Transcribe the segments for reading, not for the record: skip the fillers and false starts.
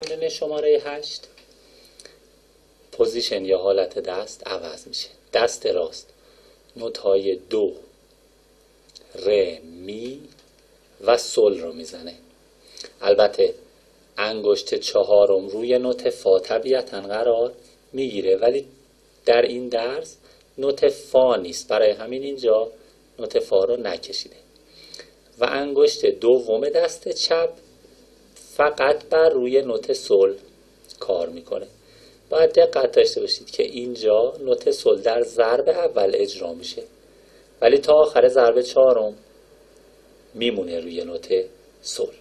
تمرین شماره 8 پوزیشن یا حالت دست عوض میشه. دست راست نوت‌های دو، ر، می و سل رو میزنه. البته انگشت چهارم روی نوت فا طبیعتاً قرار میگیره، ولی در این درس نوت فا نیست، برای همین اینجا نوت فا رو نکشیده. و انگشت دوم دست چپ فقط بر روی نوت سل کار میکنه. باید دقت داشته باشید که اینجا نوت سل در ضرب اول اجرا میشه، ولی تا آخر ضرب چهارم میمونه روی نوت سل.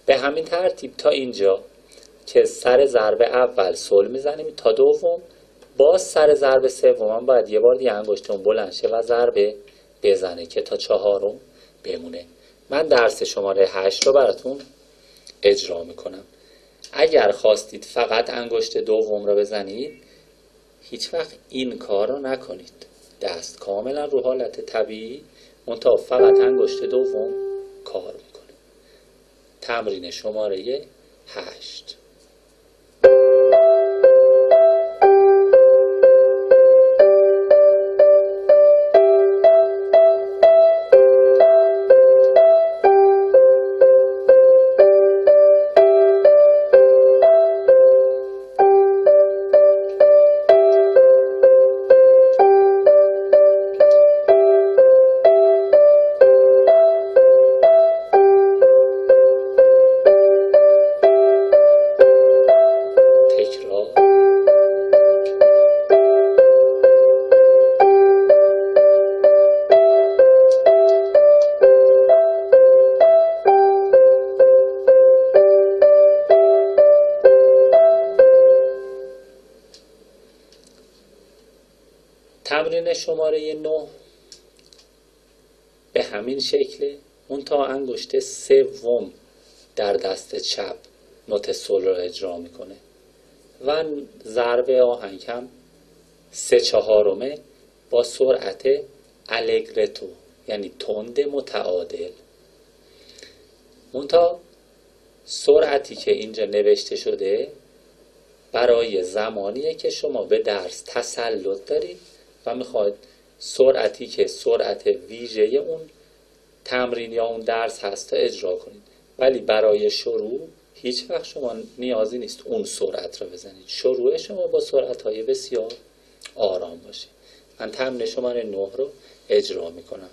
به همین ترتیب تا اینجا که سر ضرب اول سل میزنیم تا دوم، باز سر ضرب سوم هم باید یه بار دیگه انگشتم بلند شه و ضربه بزنه که تا چهارم بمونه. من درس شماره 8 رو براتون اجرا میکنم. اگر خواستید فقط انگشت دوم رو بزنید، هیچ وقت این کار رو نکنید. دست کاملا رو حالت طبیعی، منتها فقط انگشت دوم کار میکنه. تمرین شماره 8. تمرین شماره 9 به همین شکله، منتها انگشت سوم در دست چپ نوت سل رو اجرا میکنه و ضرب آهنگ هم 3/4 با سرعت الگرتو، یعنی تند متعادل. منتها سرعتی که اینجا نوشته شده برای زمانیه که شما به درس تسلط دارید و میخواید سرعتی که سرعت ویژه اون تمرین یا اون درس هست تا اجرا کنید. ولی برای شروع هیچ وقت شما نیازی نیست اون سرعت رو بزنید. شروع شما با سرعت‌های بسیار آرام باشه. من تمرین شماره 9 رو اجرا میکنم.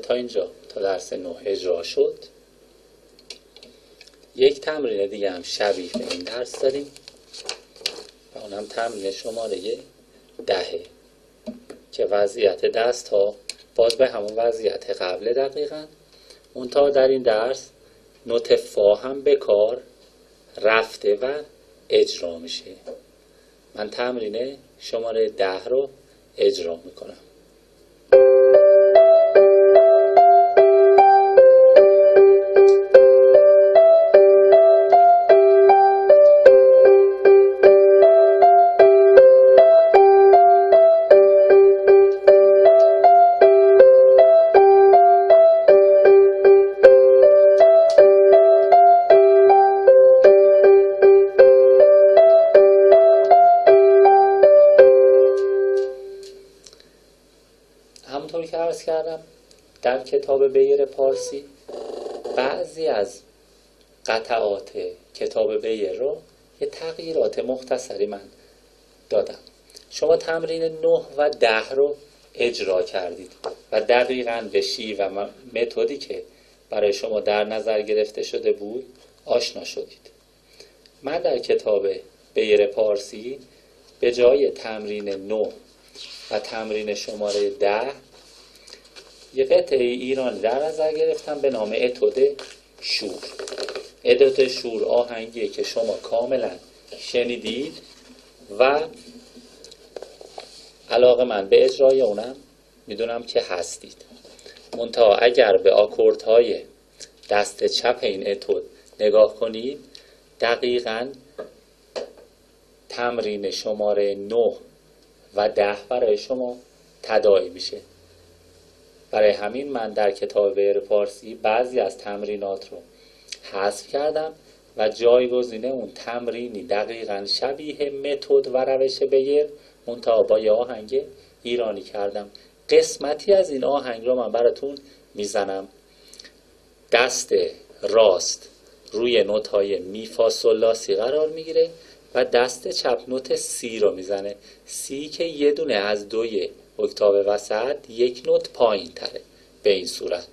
تا اینجا تا درس 9 اجرا شد. یک تمرین دیگه هم شبیه به این درس داریم و اونم تمرین شماره 10 که وضعیت دست ها باز به همون وضعیت قبل دقیقاً، منتها در این درس نوت فا هم به کار رفته و اجرا میشه. من تمرین شماره 10 رو اجرا میکنم. عرض کردم در کتاب بیر پارسی بعضی از قطعات کتاب بیر رو یه تغییرات مختصری من دادم. شما تمرین 9 و 10 رو اجرا کردید و دقیقاً به شیوه و متدی که برای شما در نظر گرفته شده بود آشنا شدید. من در کتاب بیر پارسی به جای تمرین 9 و تمرین شماره 10 یه قطعه ایرانی در نظر گرفتم به نام اتود شور. اتود شور آهنگیه که شما کاملا شنیدید و علاقه من به اجرای اونم میدونم که هستید. منتها اگر به آکوردهای دست چپ این اتود نگاه کنید دقیقاً تمرین شماره 9 و 10 برای شما تداعی میشه. برای همین من در کتاب بیر پارسی بعضی از تمرینات رو حذف کردم و جایگزین اون تمرینی دقیقاً شبیه متد و روش بیر منتها با یه آهنگ ایرانی کردم. قسمتی از این آهنگ رو من براتون میزنم. دست راست روی نوت‌های می فا سل لا سی قرار میگیره و دست چپ نوت سی رو میزنه. سی که یه دونه از دوی اکتاو وسط یک نوت پایین تره. به این صورت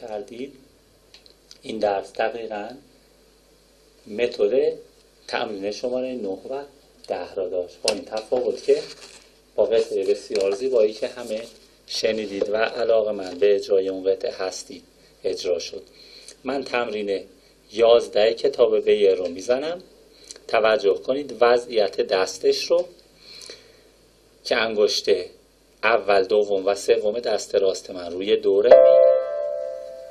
کردید این درس دقیقاً متد تمرین شماره 9 و 10 را داشت، با این تفاوت که با قطعه بسیار زیبایی که همه شنیدید و علاقه من به اجرای اون قطعه هستید اجرا شد. من تمرین 11 کتاب بیر رو میزنم. توجه کنید وضعیت دستش رو که انگشت اول، دوم و سوم دست راست من روی دو ره می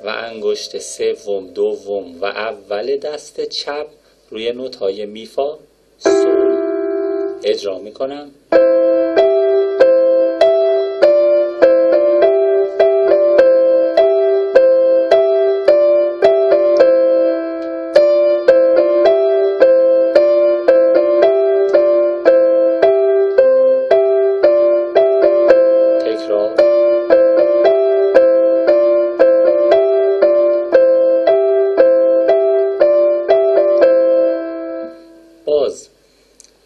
و انگشت سوم، دوم و اول دست چپ روی نوت‌های می فا سول اجرا میکنم.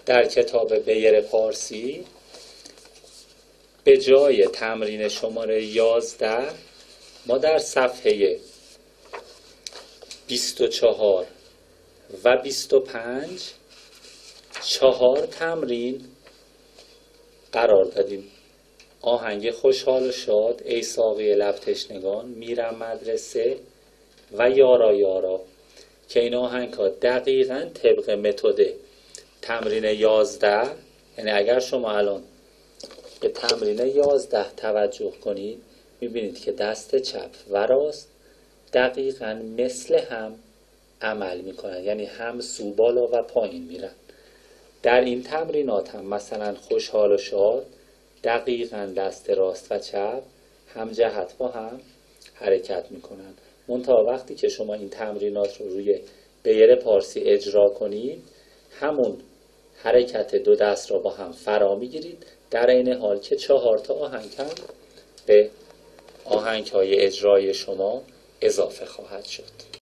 در کتاب بیر پارسی به جای تمرین شماره 11 ما در صفحه 24 و 25 4 تمرین قرار دادیم. آهنگ خوشحال و شاد، ای ساقی لب تشنگان، میرم مدرسه و یارا یارا. که این آهنگ ها دقیقاً طبق متد تمرین 11، یعنی اگر شما الان به تمرین 11 توجه کنید میبینید که دست چپ و راست دقیقاً مثل هم عمل میکنن، یعنی هم سو بالا و پایین میرن. در این تمرینات هم مثلا خوشحال و شاد دقیقاً دست راست و چپ هم جهت با هم حرکت میکنن. منتها وقتی که شما این تمرینات رو روی بیر پارسی اجرا کنید همون حرکت دو دست را با هم فرا میگیرید، در این حال که 4 تا آهنگ هم به آهنگ های اجرای شما اضافه خواهد شد.